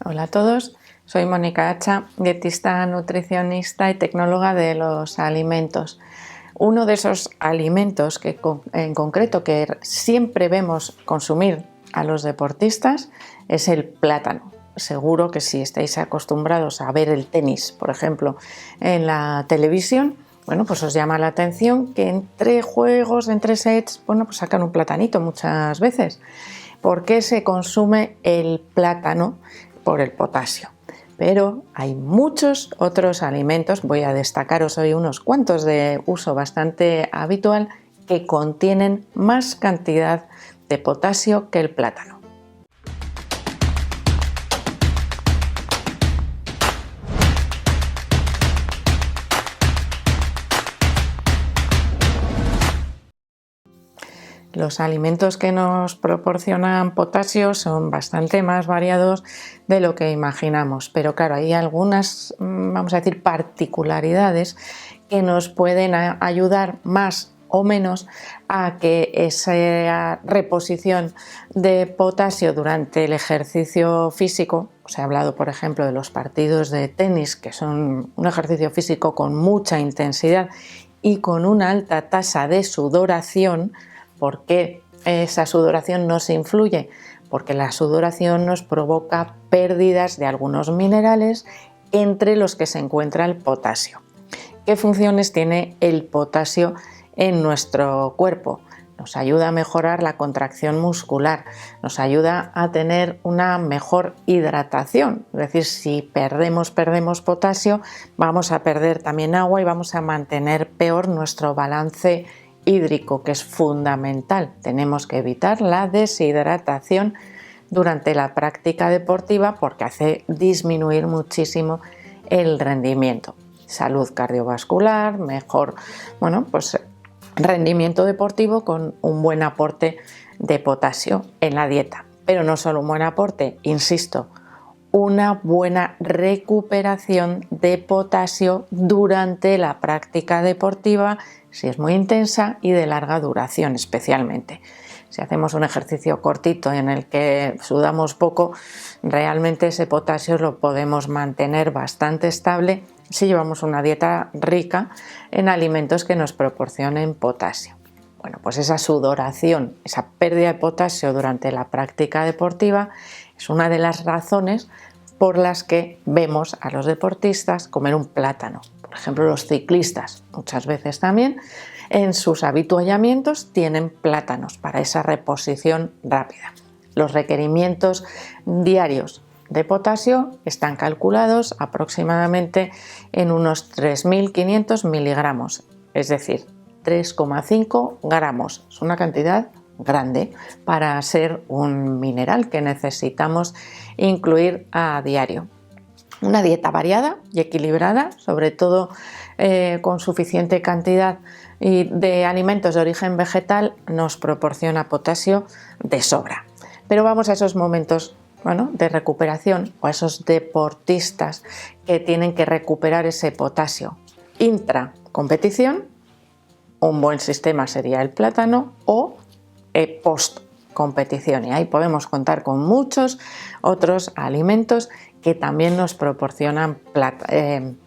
Hola a todos, soy Mónica Hacha, dietista, nutricionista y tecnóloga de los alimentos. Uno de esos alimentos que en concreto que siempre vemos consumir a los deportistas es el plátano. Seguro que si estáis acostumbrados a ver el tenis, por ejemplo, en la televisión, bueno, pues os llama la atención que entre juegos, entre sets, bueno, pues sacan un platanito muchas veces. ¿Por qué se consume el plátano? Por el potasio. Pero hay muchos otros alimentos, voy a destacaros hoy unos cuantos de uso bastante habitual, que contienen más cantidad de potasio que el plátano. Los alimentos que nos proporcionan potasio son bastante más variados de lo que imaginamos, pero claro, hay algunas, vamos a decir, particularidades que nos pueden ayudar más o menos a que esa reposición de potasio durante el ejercicio físico, os he hablado por ejemplo de los partidos de tenis, que son un ejercicio físico con mucha intensidad y con una alta tasa de sudoración. ¿Por qué esa sudoración nos influye? Porque la sudoración nos provoca pérdidas de algunos minerales, entre los que se encuentra el potasio. ¿Qué funciones tiene el potasio en nuestro cuerpo? Nos ayuda a mejorar la contracción muscular, nos ayuda a tener una mejor hidratación, es decir, si perdemos potasio, vamos a perder también agua y vamos a mantener peor nuestro balance hídrico, que es fundamental. Tenemos que evitar la deshidratación durante la práctica deportiva porque hace disminuir muchísimo el rendimiento. Salud cardiovascular, mejor, rendimiento deportivo con un buen aporte de potasio en la dieta. Pero no solo un buen aporte, insisto, una buena recuperación de potasio durante la práctica deportiva, si es muy intensa y de larga duración especialmente. Si hacemos un ejercicio cortito en el que sudamos poco, realmente ese potasio lo podemos mantener bastante estable si llevamos una dieta rica en alimentos que nos proporcionen potasio. Bueno, pues esa sudoración, esa pérdida de potasio durante la práctica deportiva es una de las razones por las que vemos a los deportistas comer un plátano. Por ejemplo, los ciclistas muchas veces también en sus avituallamientos tienen plátanos para esa reposición rápida. Los requerimientos diarios de potasio están calculados aproximadamente en unos 3.500 miligramos, es decir, 3,5 gramos. Es una cantidad grande para ser un mineral que necesitamos incluir a diario. Una dieta variada y equilibrada, sobre todo con suficiente cantidad de alimentos de origen vegetal, nos proporciona potasio de sobra. Pero vamos a esos momentos de recuperación o a esos deportistas que tienen que recuperar ese potasio. Intra competición, un buen sistema sería el plátano, o post competición, y ahí podemos contar con muchos otros alimentos que también nos proporcionan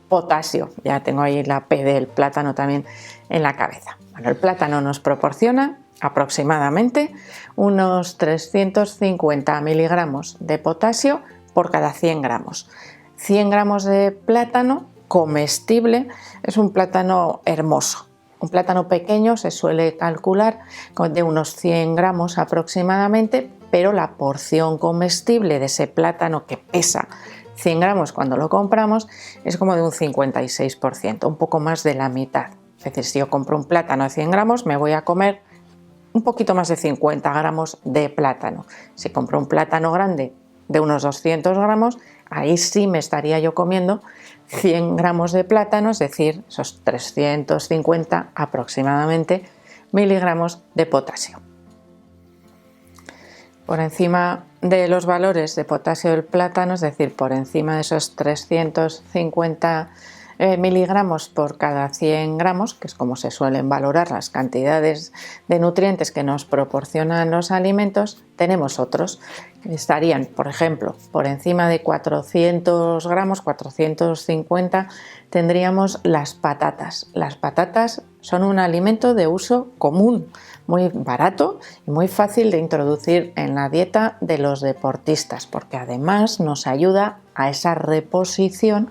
potasio. Ya tengo ahí la P del plátano también en la cabeza. Bueno, el plátano nos proporciona aproximadamente unos 350 miligramos de potasio por cada 100 gramos. 100 gramos de plátano comestible es un plátano hermoso. Un plátano pequeño se suele calcular de unos 100 gramos aproximadamente, pero la porción comestible de ese plátano que pesa 100 gramos cuando lo compramos es como de un 56%, un poco más de la mitad. Es decir, si yo compro un plátano de 100 gramos, me voy a comer un poquito más de 50 gramos de plátano. Si compro un plátano grande de unos 200 gramos, ahí sí me estaría yo comiendo 100 gramos de plátano, es decir, esos 350 aproximadamente miligramos de potasio. Por encima de los valores de potasio del plátano, es decir, por encima de esos 350 miligramos por cada 100 gramos, que es como se suelen valorar las cantidades de nutrientes que nos proporcionan los alimentos, tenemos otros que estarían, por ejemplo, por encima de 400 gramos, 450, tendríamos las patatas. Las patatas son un alimento de uso común, muy barato y muy fácil de introducir en la dieta de los deportistas, porque además nos ayuda a esa reposición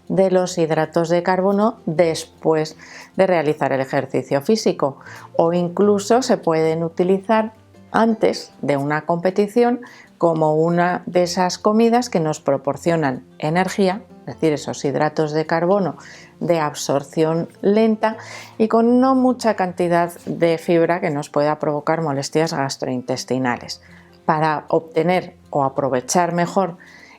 de los hidratos de carbono después de realizar el ejercicio físico, o incluso se pueden utilizar antes de una competición como una de esas comidas que nos proporcionan energía, es decir, esos hidratos de carbono de absorción lenta y con no mucha cantidad de fibra que nos pueda provocar molestias gastrointestinales. Para obtener o aprovechar mejor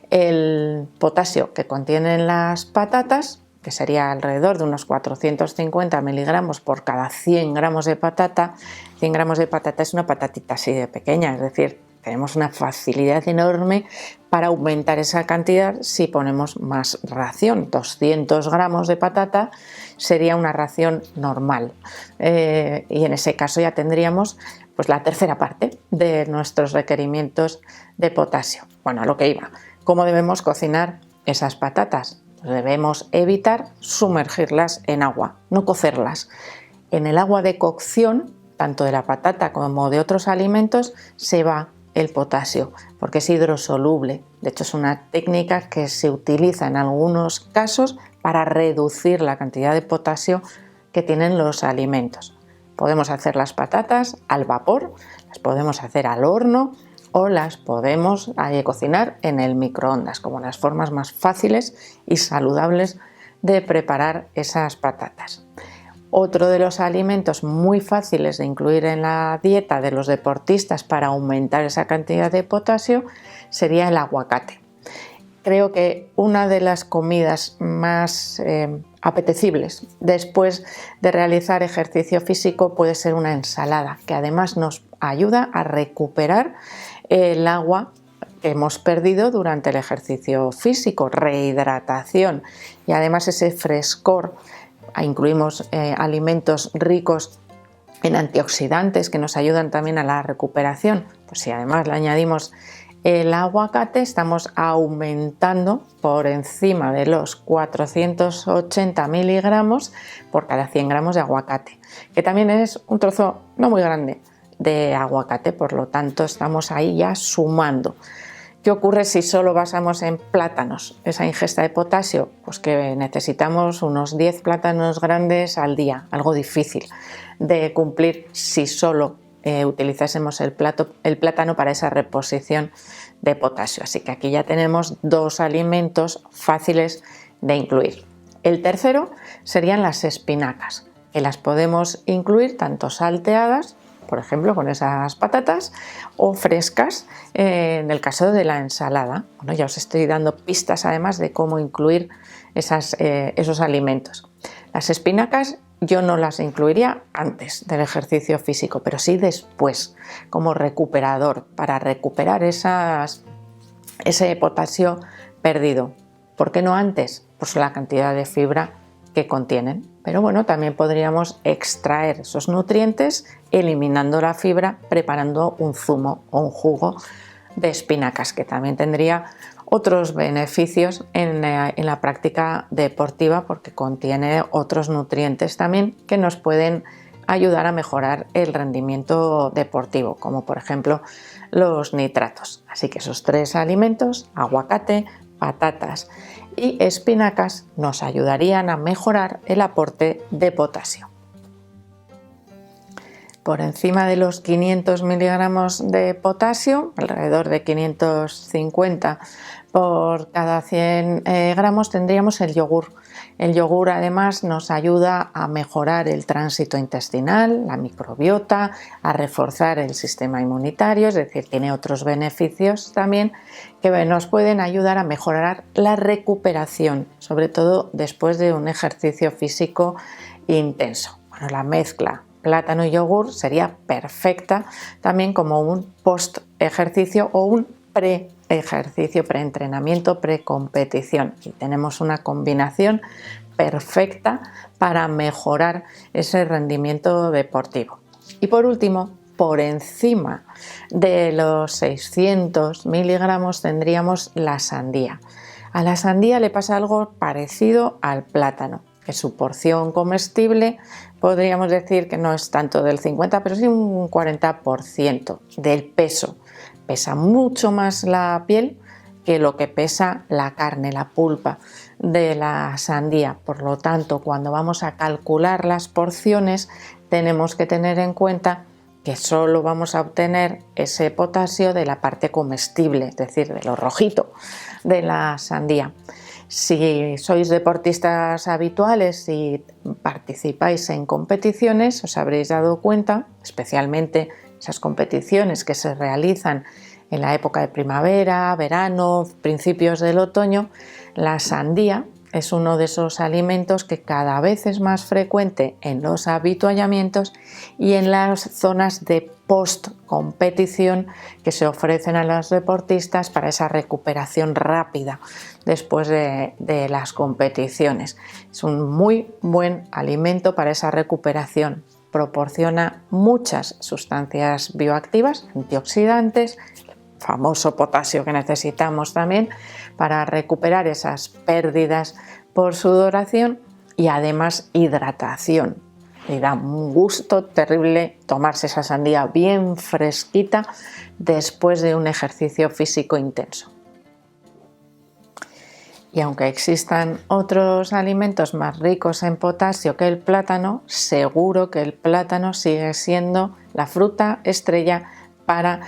el potasio que contienen las patatas, que sería alrededor de unos 450 miligramos por cada 100 gramos de patata. 100 gramos de patata es una patatita así de pequeña, es decir, tenemos una facilidad enorme para aumentar esa cantidad si ponemos más ración. 200 gramos de patata sería una ración normal, y en ese caso ya tendríamos pues la tercera parte de nuestros requerimientos de potasio. Bueno, a lo que iba. ¿Cómo debemos cocinar esas patatas? Pues debemos evitar sumergirlas en agua, no cocerlas. En el agua de cocción, tanto de la patata como de otros alimentos, se va el potasio, porque es hidrosoluble. De hecho, es una técnica que se utiliza en algunos casos para reducir la cantidad de potasio que tienen los alimentos. Podemos hacer las patatas al vapor, las podemos hacer al horno o las podemos cocinar en el microondas, como las formas más fáciles y saludables de preparar esas patatas. Otro de los alimentos muy fáciles de incluir en la dieta de los deportistas para aumentar esa cantidad de potasio sería el aguacate. Creo que una de las comidas más apetecibles después de realizar ejercicio físico puede ser una ensalada, que además nos ayuda a recuperar el agua que hemos perdido durante el ejercicio físico, rehidratación, y además ese frescor. Incluimos alimentos ricos en antioxidantes que nos ayudan también a la recuperación. Pues si además le añadimos el aguacate, estamos aumentando por encima de los 480 miligramos por cada 100 gramos de aguacate, que también es un trozo no muy grande de aguacate, por lo tanto estamos ahí ya sumando. ¿Qué ocurre si solo basamos en plátanos esa ingesta de potasio? Pues que necesitamos unos 10 plátanos grandes al día, algo difícil de cumplir si solo utilizásemos el plátano para esa reposición de potasio. Así que aquí ya tenemos dos alimentos fáciles de incluir. El tercero serían las espinacas, que las podemos incluir tanto salteadas, por ejemplo con esas patatas, o frescas en el caso de la ensalada. Bueno, ya os estoy dando pistas además de cómo incluir esos alimentos. Las espinacas yo no las incluiría antes del ejercicio físico, pero sí después, como recuperador, para recuperar ese potasio perdido. ¿Por qué no antes? Pues la cantidad de fibra que contienen. Pero bueno, también podríamos extraer esos nutrientes eliminando la fibra, preparando un zumo o un jugo de espinacas, que también tendría otros beneficios en la práctica deportiva, porque contiene otros nutrientes también que nos pueden ayudar a mejorar el rendimiento deportivo, como por ejemplo los nitratos. Así que esos tres alimentos, aguacate, patatas y espinacas, nos ayudarían a mejorar el aporte de potasio. Por encima de los 500 miligramos de potasio, alrededor de 550 por cada 100 gramos, tendríamos el yogur. El yogur además nos ayuda a mejorar el tránsito intestinal, la microbiota, a reforzar el sistema inmunitario, es decir, tiene otros beneficios también que nos pueden ayudar a mejorar la recuperación, sobre todo después de un ejercicio físico intenso. Bueno, la mezcla plátano y yogur sería perfecta también como un post ejercicio o un pre-ejercicio, preentrenamiento, precompetición, y tenemos una combinación perfecta para mejorar ese rendimiento deportivo. Y por último, por encima de los 600 miligramos tendríamos la sandía. A la sandía le pasa algo parecido al plátano, que su porción comestible podríamos decir que no es tanto del 50, pero sí un 40% del peso. Pesa mucho más la piel que lo que pesa la carne, la pulpa de la sandía. Por lo tanto, cuando vamos a calcular las porciones, tenemos que tener en cuenta que solo vamos a obtener ese potasio de la parte comestible, es decir, de lo rojito de la sandía. Si sois deportistas habituales y participáis en competiciones, os habréis dado cuenta, especialmente esas competiciones que se realizan en la época de primavera, verano, principios del otoño, la sandía es uno de esos alimentos que cada vez es más frecuente en los avituallamientos y en las zonas de post-competición que se ofrecen a los deportistas para esa recuperación rápida después de las competiciones. Es un muy buen alimento para esa recuperación. Proporciona muchas sustancias bioactivas, antioxidantes, famoso potasio que necesitamos también para recuperar esas pérdidas por sudoración y además hidratación. Y da un gusto terrible tomarse esa sandía bien fresquita después de un ejercicio físico intenso. Y aunque existan otros alimentos más ricos en potasio que el plátano, seguro que el plátano sigue siendo la fruta estrella para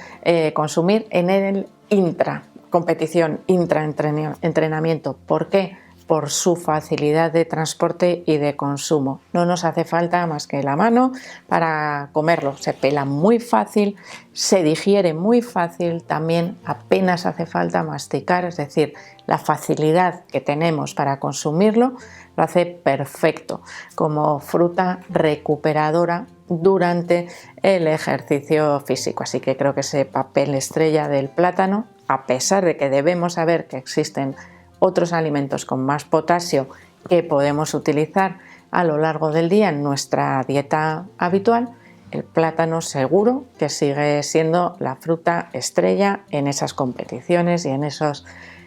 consumir en el intracompetición, intraentrenamiento. ¿Por qué? Por su facilidad de transporte y de consumo. No nos hace falta más que la mano para comerlo. Se pela muy fácil, se digiere muy fácil, también apenas hace falta masticar, es decir, la facilidad que tenemos para consumirlo lo hace perfecto como fruta recuperadora durante el ejercicio físico. Así que creo que ese papel estrella del plátano, a pesar de que debemos saber que existen otros alimentos con más potasio que podemos utilizar a lo largo del día en nuestra dieta habitual, el plátano seguro que sigue siendo la fruta estrella en esas competiciones y en esos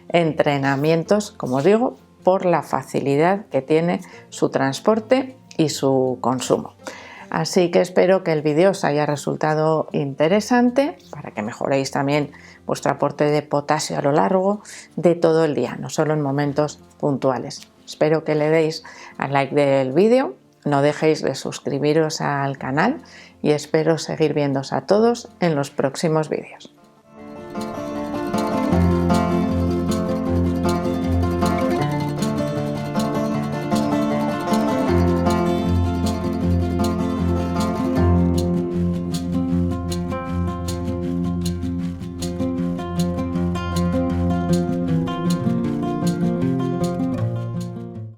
entrenamientos, como os digo, por la facilidad que tiene su transporte y su consumo. Así que espero que el vídeo os haya resultado interesante para que mejoréis también vuestro aporte de potasio a lo largo de todo el día, no solo en momentos puntuales. Espero que le deis al like del vídeo, no dejéis de suscribiros al canal y espero seguir viéndoos a todos en los próximos vídeos.